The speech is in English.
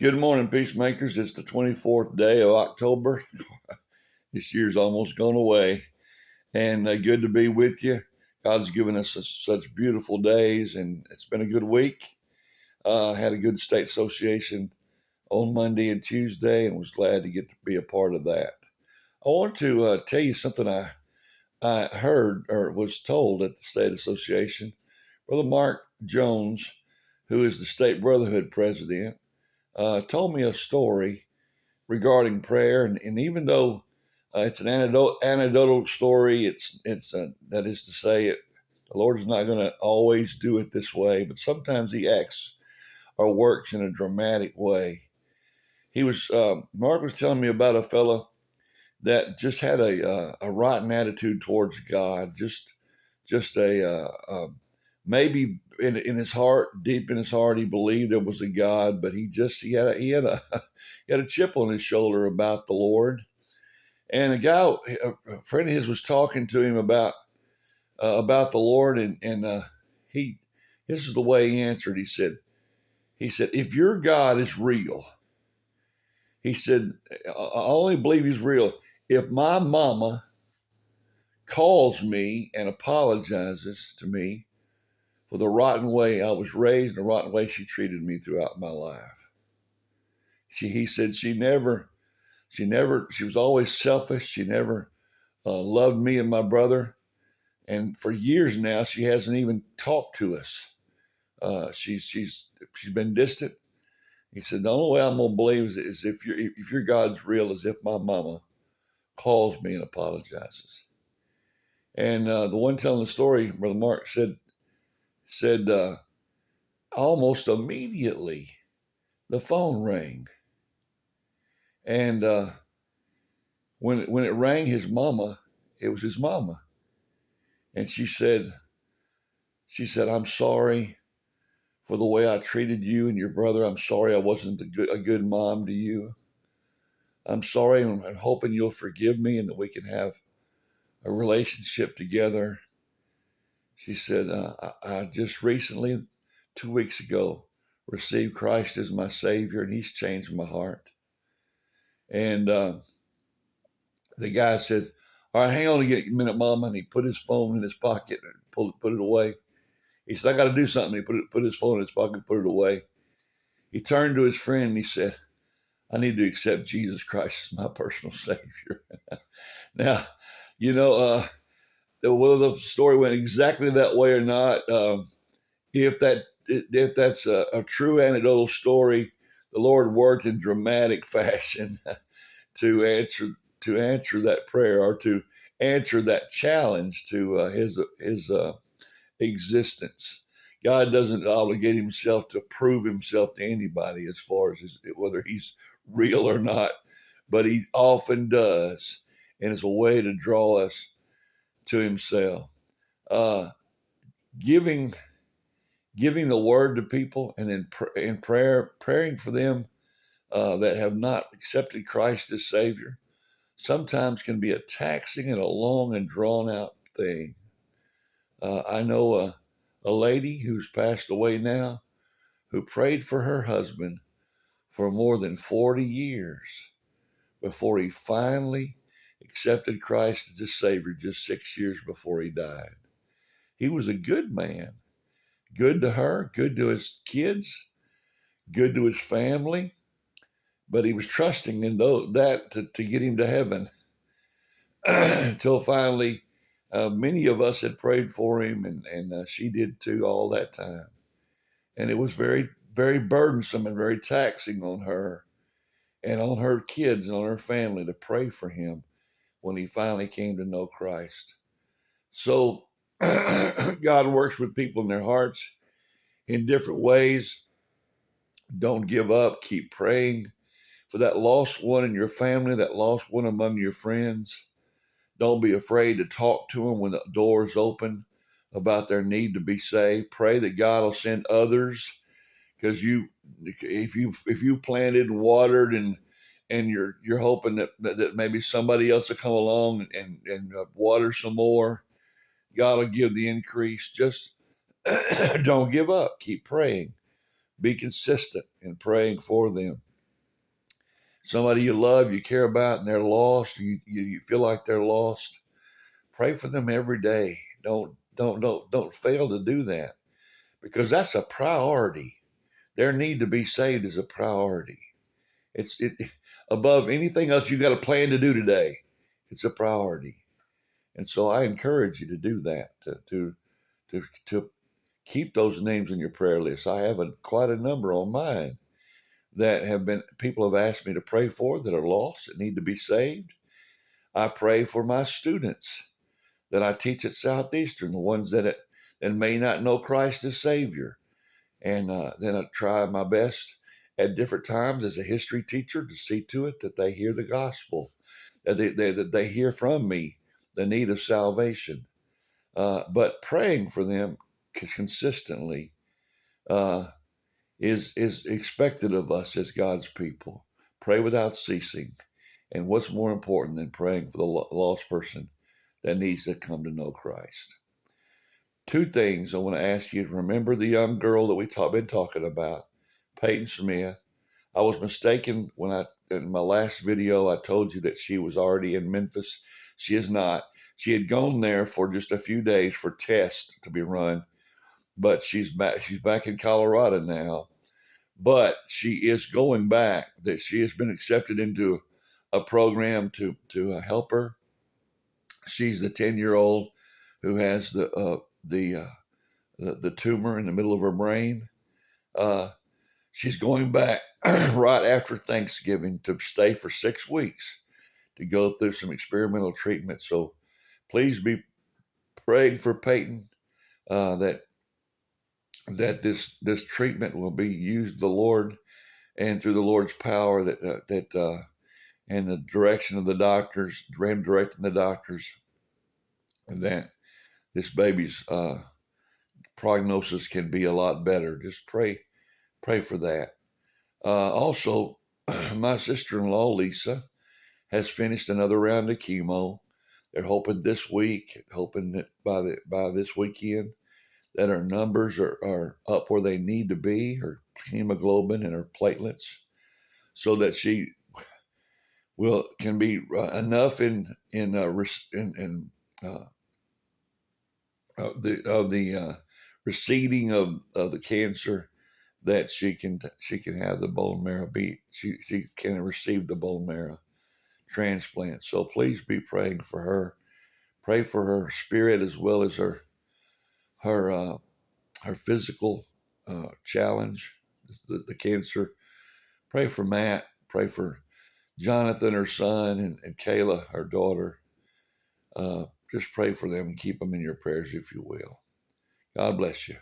Good morning, Peacemakers. It's the 24th day of October. This year's almost gone away, and good to be with you. God's given us such beautiful days, and it's been a good week. Had a good state association on Monday and Tuesday, and was glad to get to be a part of that. I want to tell you something I heard or was told at the state association. Brother Mark Jones, who is the state brotherhood president, told me a story regarding prayer, and even though it's an anecdotal story, it's that is to say, the Lord is not going to always do it this way, but sometimes He acts or works in a dramatic way. He was Mark was telling me about a fellow that just had a rotten attitude towards God, just maybe in his heart, deep in his heart, he believed there was a God, but he had a he had a chip on his shoulder about the Lord. And a friend of his, was talking to him about the Lord, and he this is the way he answered. He said, if your God is real, he said, I only believe He's real if my mama calls me and apologizes to me for the rotten way I was raised and the rotten way she treated me throughout my life. He said she was always selfish. She never loved me and my brother. And for years now, she hasn't even talked to us. She's been distant. He said, the only way I'm going to believe is if your God's real, is if my mama calls me and apologizes. And the one telling the story, Brother Mark said almost immediately the phone rang, and when it rang, it was his mama, and she said, I'm sorry for the way I treated you and your brother. I'm sorry I wasn't a good mom to you. I'm sorry, and I'm hoping you'll forgive me and that we can have a relationship together. She said, I just recently, 2 weeks ago, received Christ as my Savior, and He's changed my heart. And the guy said, all right, hang on a minute, Mama. And he put his phone in his pocket and put it away. He said, I got to do something. He put his phone in his pocket and put it away. He turned to his friend and he said, I need to accept Jesus Christ as my personal Savior. Now, you know, whether the story went exactly that way or not, if that's a true anecdotal story, the Lord worked in dramatic fashion to answer that prayer, or to answer that challenge to his existence. God doesn't obligate Himself to prove Himself to anybody as far as whether He's real or not, but He often does, and it's a way to draw us to Himself. Uh, giving giving the word to people, and then in prayer, praying for them that have not accepted Christ as Savior, sometimes can be a taxing and a long and drawn out thing. I know a lady who's passed away now, who prayed for her husband for more than 40 years before he finally accepted Christ as his Savior, just 6 years before he died. He was a good man, good to her, good to his kids, good to his family, but he was trusting in that to get him to heaven. Until finally, many of us had prayed for him, and she did too all that time. And it was very, very burdensome and very taxing on her and on her kids and on her family to pray for him when he finally came to know Christ. So God works with people in their hearts in different ways. Don't give up. Keep praying for that lost one in your family, that lost one among your friends. Don't be afraid to talk to them when the door is open about their need to be saved. Pray that God will send others, because if you planted and watered, and you're hoping that maybe somebody else will come along and water some more, God will give the increase. Just don't give up. Keep praying. Be consistent in praying for them. somebody you love, you care about, and they're lost, you feel like they're lost, pray for them every day. Don't fail to do that, because that's a priority. Their need to be saved is a priority. It above anything else you got a plan to do today. It's a priority. And so I encourage you to do that, to keep those names in your prayer list. I have quite a number on mine that people have asked me to pray for, that are lost, that need to be saved. I pray for my students that I teach at Southeastern, the ones that may not know Christ as Savior. And then I try my best at different times as a history teacher to see to it that they hear the gospel, that they hear from me the need of salvation. But praying for them consistently uh, is expected of us as God's people. Pray without ceasing. And what's more important than praying for the lost person that needs to come to know Christ? Two things I want to ask you to remember: the young girl that we've been talking about, Peyton Smith. I was mistaken when in my last video, I told you that she was already in Memphis. She is not. She had gone there for just a few days for tests to be run, but she's back. She's back in Colorado now, but she is going back. That she has been accepted into a program to help her. She's the 10-year-old who has the tumor in the middle of her brain. She's going back right after Thanksgiving to stay for 6 weeks to go through some experimental treatment. So please be praying for Peyton, that this treatment will be used the Lord, and through the Lord's power, and the direction of the doctors, directing the doctors, that this baby's prognosis can be a lot better. Just pray for that. Also, my sister-in-law Lisa has finished another round of chemo. They're hoping that by this weekend, that her numbers are up where they need to be, her hemoglobin and her platelets, so that she can be enough in the receding of the cancer, that she can have the bone marrow she can receive the bone marrow transplant. So please be praying for her. Pray for her spirit as well as her her physical challenge, the cancer. Pray for Matt. Pray for Jonathan, her son, and Kayla, her daughter. Just pray for them and keep them in your prayers, if you will. God bless you.